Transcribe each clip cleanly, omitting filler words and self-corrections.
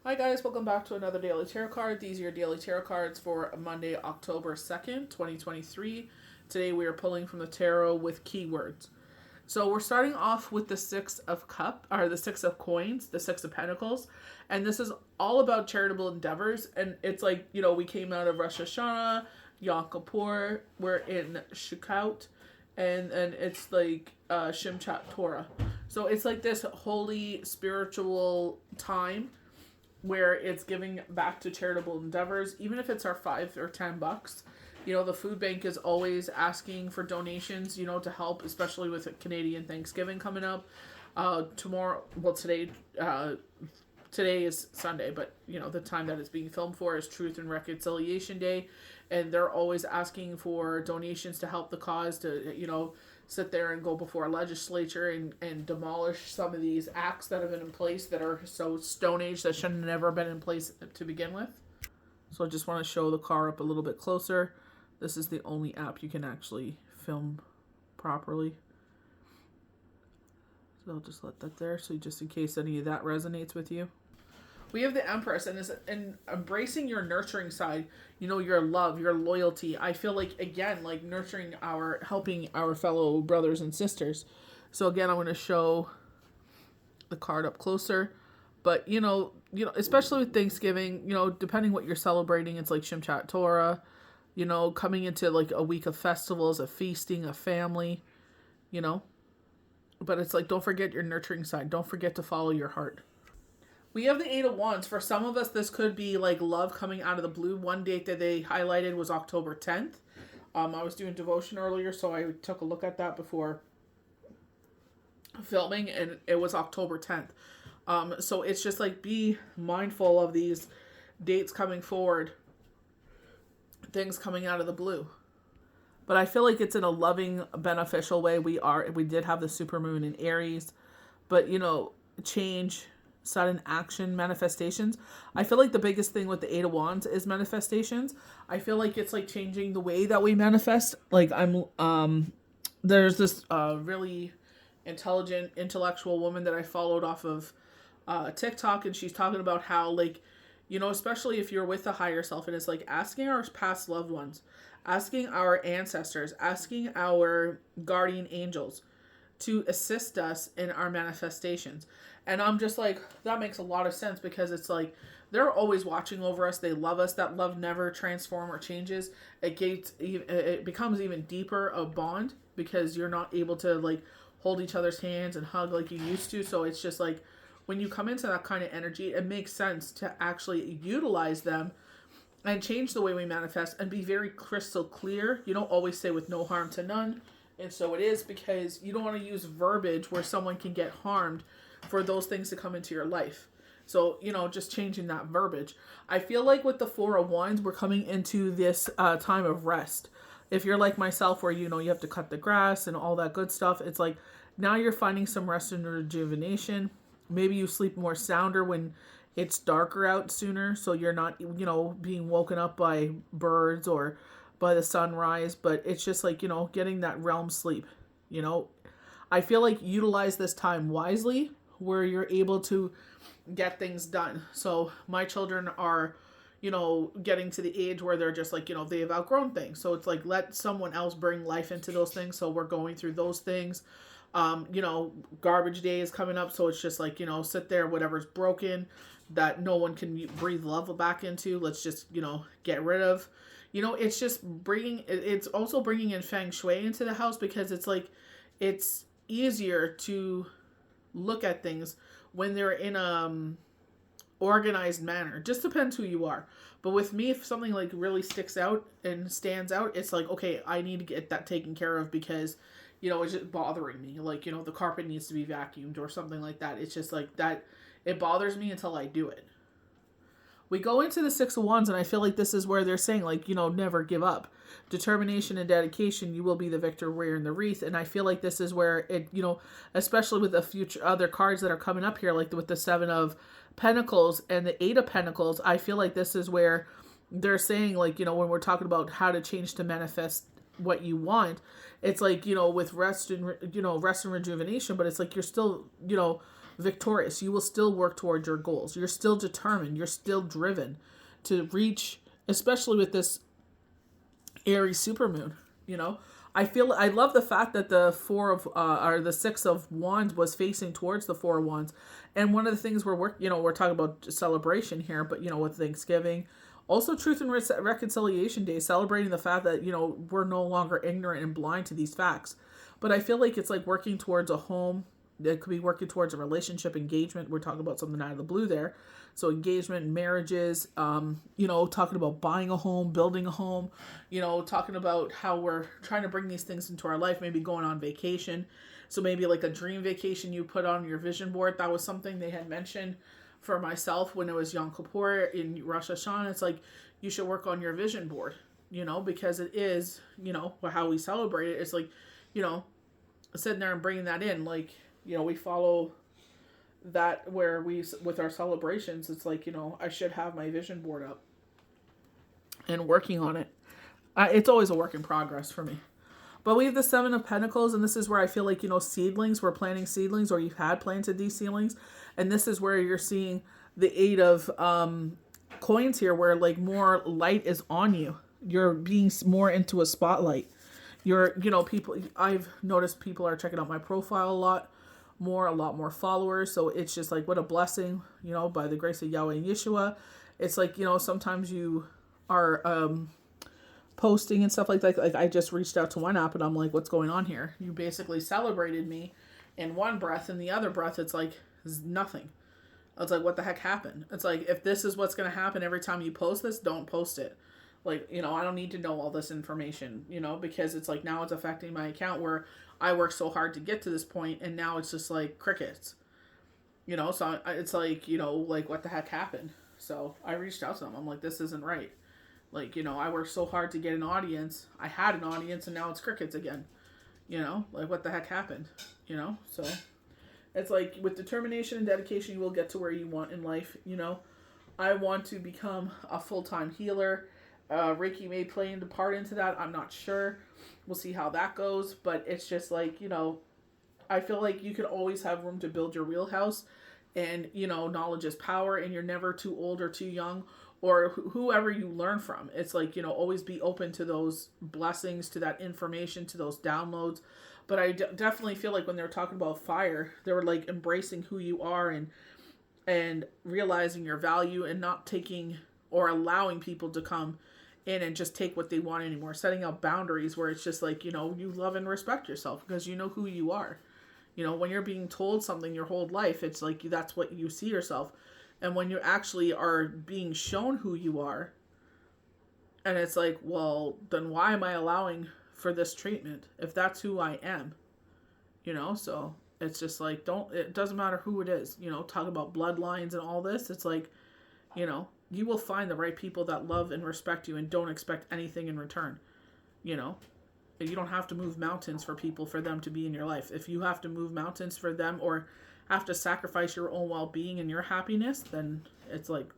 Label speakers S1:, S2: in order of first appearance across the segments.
S1: Hi guys, welcome back to another daily tarot card. These are your daily tarot cards for Monday, October 2nd, 2023. Today we are pulling from the tarot with keywords. So we're starting off with the the Six of Coins, the Six of Pentacles, and this is all about charitable endeavors. And it's like, we came out of Rosh Hashanah, Yom Kippur, we're in Sukkot, and it's like Shimchat Torah. So it's like this holy spiritual time where it's giving back to charitable endeavors, even if it's our $5 or $10. The food bank is always asking for donations, to help, especially with Canadian Thanksgiving coming up. Today is Sunday, but the time that it's being filmed for is Truth and Reconciliation Day, and they're always asking for donations to help the cause to sit there and go before a legislature and demolish some of these acts that have been in place that are so Stone Age that should have never been in place to begin with. So I just want to show the car up a little bit closer. This is the only app you can actually film properly. So I'll just let that there, so just in case any of that resonates with you. We have the Empress, and embracing your nurturing side, your love, your loyalty. I feel like, again, like nurturing helping our fellow brothers and sisters. So again, I'm going to show the card up closer. But, especially with Thanksgiving, depending what you're celebrating, it's like Shimchat Torah, coming into like a week of festivals, of feasting, of family, But it's like, don't forget your nurturing side. Don't forget to follow your heart. We have the Eight of Wands. For some of us, this could be like love coming out of the blue. One date that they highlighted was October 10th. I was doing devotion earlier, so I took a look at that before filming, and it was October 10th. So it's just like, be mindful of these dates coming forward, things coming out of the blue. But I feel like it's in a loving, beneficial way. We did have the supermoon in Aries, but change, sudden action, manifestations. I feel like the biggest thing with the Eight of Wands is manifestations. I feel like it's like changing the way that we manifest. Like there's this really intelligent, intellectual woman that I followed off of TikTok, and she's talking about how, like, especially if you're with the higher self, and it's like asking our past loved ones, asking our ancestors, asking our guardian angels to assist us in our manifestations. And I'm just like, that makes a lot of sense, because it's like they're always watching over us. They love us. That love never transforms or changes. It becomes even deeper a bond, because you're not able to like hold each other's hands and hug like you used to. So it's just like, when you come into that kind of energy, it makes sense to actually utilize them and change the way we manifest and be very crystal clear. You don't always say with no harm to none. And so it is, because you don't want to use verbiage where someone can get harmed for those things to come into your life. So, just changing that verbiage. I feel like with the Four of Wands, we're coming into this time of rest. If you're like myself, where, you have to cut the grass and all that good stuff, it's like now you're finding some rest and rejuvenation. Maybe you sleep more sounder when it's darker out sooner, so you're not, being woken up by birds or by the sunrise, but it's just like, getting that realm sleep. I feel like utilize this time wisely, where you're able to get things done. So my children are, getting to the age where they're just like, they've outgrown things. So it's like, let someone else bring life into those things. So we're going through those things. Garbage day is coming up, so it's just like, sit there, whatever's broken that no one can breathe love back into, let's just, get rid of. It's just it's also bringing in feng shui into the house, because it's like, it's easier to look at things when they're in organized manner. Just depends who you are. But with me, if something like really sticks out and stands out, it's like, okay, I need to get that taken care of, because it's just bothering me. Like, the carpet needs to be vacuumed or something like that. It's just like that. It bothers me until I do it. We go into the Six of Wands, and I feel like this is where they're saying, like, never give up. Determination and dedication, you will be the victor wearing the wreath. And I feel like this is where it, especially with the future other cards that are coming up here, like with the Seven of Pentacles and the Eight of Pentacles, I feel like this is where they're saying, like, when we're talking about how to change to manifest what you want, it's like, with rest and rejuvenation, but it's like you're still, victorious. You will still work towards your goals. You're still determined. You're still driven to reach, especially with this Aries supermoon, you know. I love the fact that the the 6 of Wands was facing towards the 4 of Wands. And one of the things we're talking about celebration here, but with Thanksgiving, also Truth and Reconciliation Day, celebrating the fact that, we're no longer ignorant and blind to these facts. But I feel like it's like working towards a home. It could be working towards a relationship, engagement. We're talking about something out of the blue there. So engagement, marriages, talking about buying a home, building a home, talking about how we're trying to bring these things into our life, maybe going on vacation. So maybe like a dream vacation you put on your vision board. That was something they had mentioned for myself when it was Yom Kippur in Rosh Hashanah. It's like, you should work on your vision board, because it is, how we celebrate it. It's like, sitting there and bringing that in, like, we follow that where with our celebrations, it's like, I should have my vision board up and working on it. It's always a work in progress for me. But we have the 7 of Pentacles, and this is where I feel like, seedlings, we're planting seedlings, or you've had planted these seedlings. And this is where you're seeing the 8 of coins here, where like more light is on you. You're being more into a spotlight. People, I've noticed people are checking out my profile a lot more followers. So it's just like, what a blessing, by the grace of Yahweh and Yeshua. It's like, sometimes you are posting and stuff like that. Like I just reached out to one app and I'm like, what's going on here? You basically celebrated me in one breath, and the other breath, it's like nothing. It's like, what the heck happened? It's like, if this is what's going to happen every time you post this, don't post it. Like, I don't need to know all this information, because it's like, now it's affecting my account where I worked so hard to get to this point, and now it's just like crickets, so it's like, like, what the heck happened? So I reached out to them. I'm like, this isn't right. Like, I worked so hard to get an audience. I had an audience, and now it's crickets again, like, what the heck happened, so it's like, with determination and dedication, you will get to where you want in life. I want to become a full-time healer. Reiki may play into part into that. I'm not sure. We'll see how that goes. But it's just like, I feel like you can always have room to build your wheelhouse. And, knowledge is power. And you're never too old or too young. Or whoever you learn from. It's like, always be open to those blessings, to that information, to those downloads. But I definitely feel like when they were talking about fire, they were like embracing who you are and realizing your value, and not taking or allowing people to come in and just take what they want anymore. Setting up boundaries where it's just like, you love and respect yourself because you know who you are. When you're being told something your whole life, it's like, that's what you see yourself. And when you actually are being shown who you are, and it's like, well, then why am I allowing for this treatment if that's who I am? So it's just like, it doesn't matter who it is, talk about bloodlines and all this. It's like, you will find the right people that love and respect you and don't expect anything in return. You don't have to move mountains for people for them to be in your life. If you have to move mountains for them, or have to sacrifice your own well-being and your happiness, then it's like,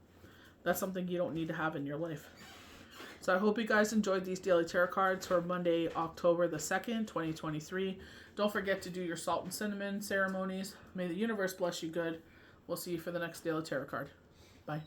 S1: that's something you don't need to have in your life. So I hope you guys enjoyed these daily tarot cards for Monday, October the 2nd, 2023. Don't forget to do your salt and cinnamon ceremonies. May the universe bless you good. We'll see you for the next daily tarot card. Bye.